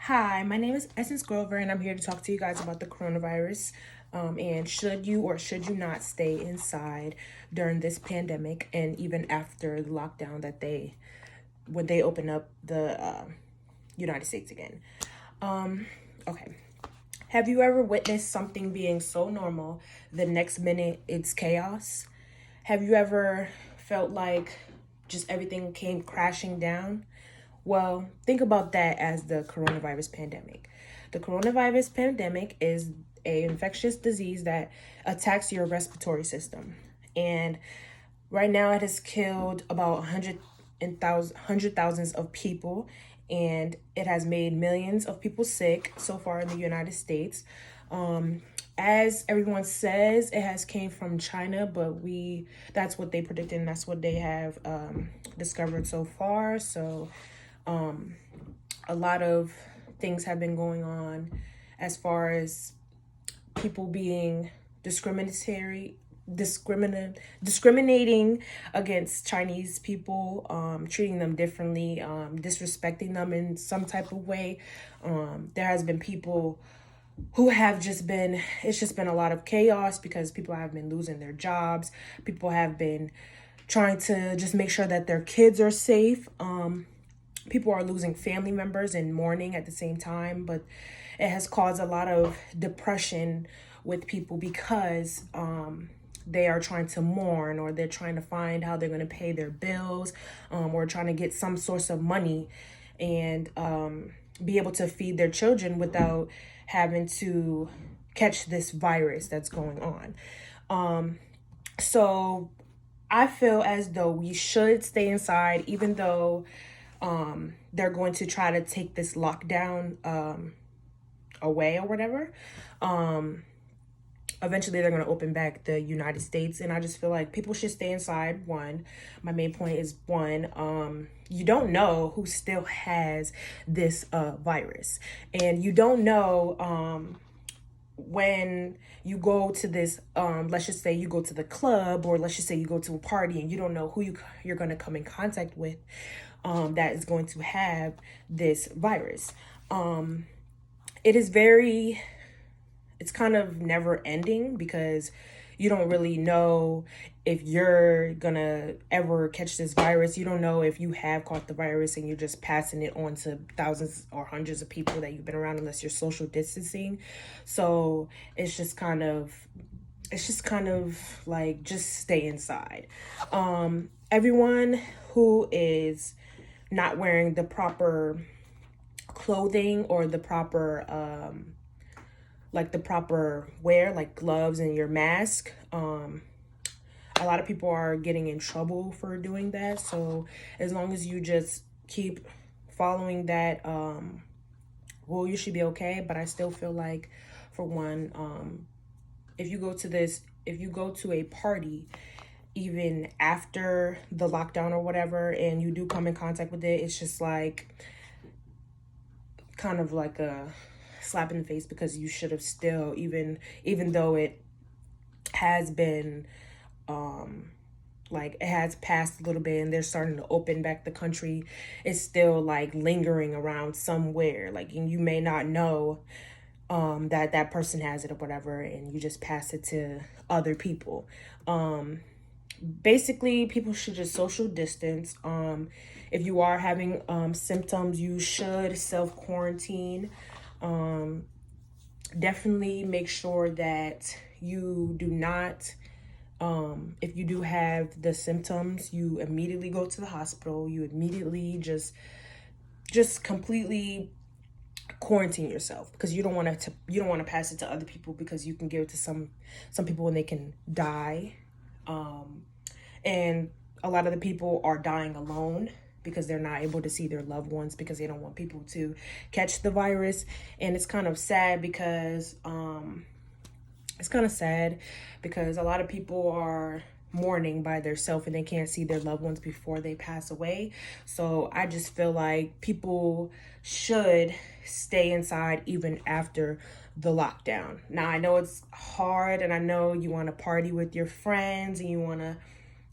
Hi, my name is Essence Grover, and I'm here to talk to you guys about the coronavirus. And should you or should you not stay inside during this pandemic and even after the lockdown when they open up the United States again? Okay. Have you ever witnessed something being so normal, the next minute it's chaos? Have you ever felt like just everything came crashing down? Well, think about that as the coronavirus pandemic. The coronavirus pandemic is a infectious disease that attacks your respiratory system. And right now it has killed about 100 thousands of people, and it has made millions of people sick so far in the United States. As everyone says, it has came from China, but that's what they predicted and that's what they have discovered so far. So a lot of things have been going on as far as people being discriminating against Chinese people, treating them differently, disrespecting them in some type of way. There has been people who have it's just been a lot of chaos because people have been losing their jobs. People have been trying to just make sure that their kids are safe. People are losing family members and mourning at the same time, but it has caused a lot of depression with people because they are trying to mourn, or they're trying to find how they're going to pay their bills, or trying to get some source of money and be able to feed their children without having to catch this virus that's going on. So I feel as though we should stay inside, even though they're going to try to take this lockdown away or whatever. Eventually they're going to open back the United States, and I just feel like people should stay inside. My main point is you don't know who still has this virus, and you don't know when you go to this, let's just say you go to the club, or let's just say you go to a party, and you don't know who you're going to come in contact with that is going to have this virus. It's kind of never ending because you don't really know if you're gonna ever catch this virus. You don't know if you have caught the virus and you're just passing it on to thousands or hundreds of people that you've been around, unless you're social distancing. So it's just kind of like, just stay inside. Everyone who is not wearing the proper clothing or the proper wear, like gloves and your mask, a lot of people are getting in trouble for doing that. So as long as you just keep following that rule, you should be okay. But I still feel like, for one, if you go to a party even after the lockdown or whatever, and you do come in contact with it, it's just like kind of like a slap in the face, because you should have still, even though it has been like, it has passed a little bit and they're starting to open back the country, it's still like lingering around somewhere, like, and you may not know that person has it or whatever, and you just pass it to other people. Basically, people should just social distance. If you are having symptoms, you should self-quarantine. Definitely make sure that you do not, if you do have the symptoms, you immediately go to the hospital. You immediately just completely quarantine yourself, because you don't want to pass it to other people, because you can give it to some people and they can die. And a lot of the people are dying alone because they're not able to see their loved ones, because they don't want people to catch the virus. And it's kind of sad because a lot of people are mourning by themselves and they can't see their loved ones before they pass away. So I just feel like people should stay inside even after the lockdown. Now, I know it's hard, and I know you want to party with your friends and you want to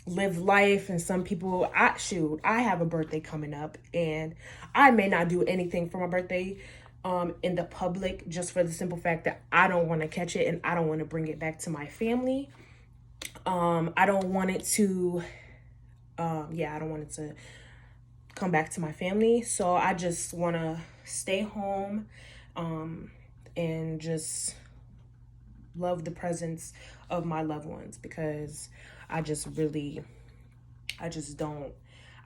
live life, and some people, I have a birthday coming up and I may not do anything for my birthday, in the public, just for the simple fact that I don't want to catch it and I don't want to bring it back to my family. I don't want it to, I don't want it to come back to my family. So I just want to stay home, and just love the presence of my loved ones, because I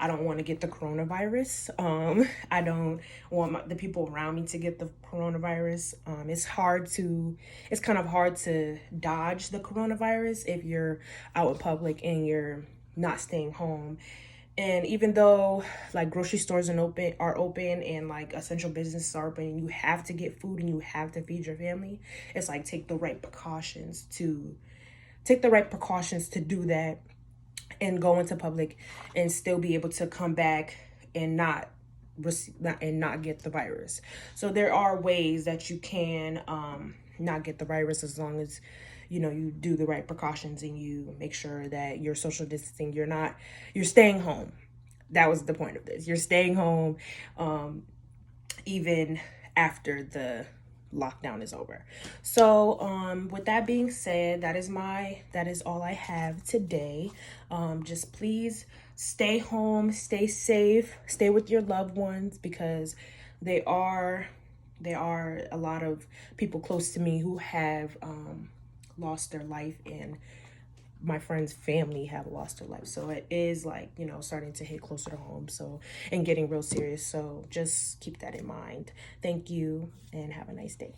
don't want to get the coronavirus. I don't want the people around me to get the coronavirus. It's kind of hard to dodge the coronavirus if you're out in public and you're not staying home. And even though like grocery stores are open and like essential businesses are open, and you have to get food and you have to feed your family, it's like take the right precautions to do that and go into public and still be able to come back and not get the virus. So there are ways that you can not get the virus, as long as you do the right precautions and you make sure that you're social distancing. You're staying home. That was the point of this. You're staying home even after the lockdown is over. So with that being said, that is all I have today. Just please stay home, stay safe, stay with your loved ones, because there are a lot of people close to me who have lost their life, and my friend's family have lost their life. So it is like, starting to hit closer to home, and getting real serious. So just keep that in mind. Thank you and have a nice day.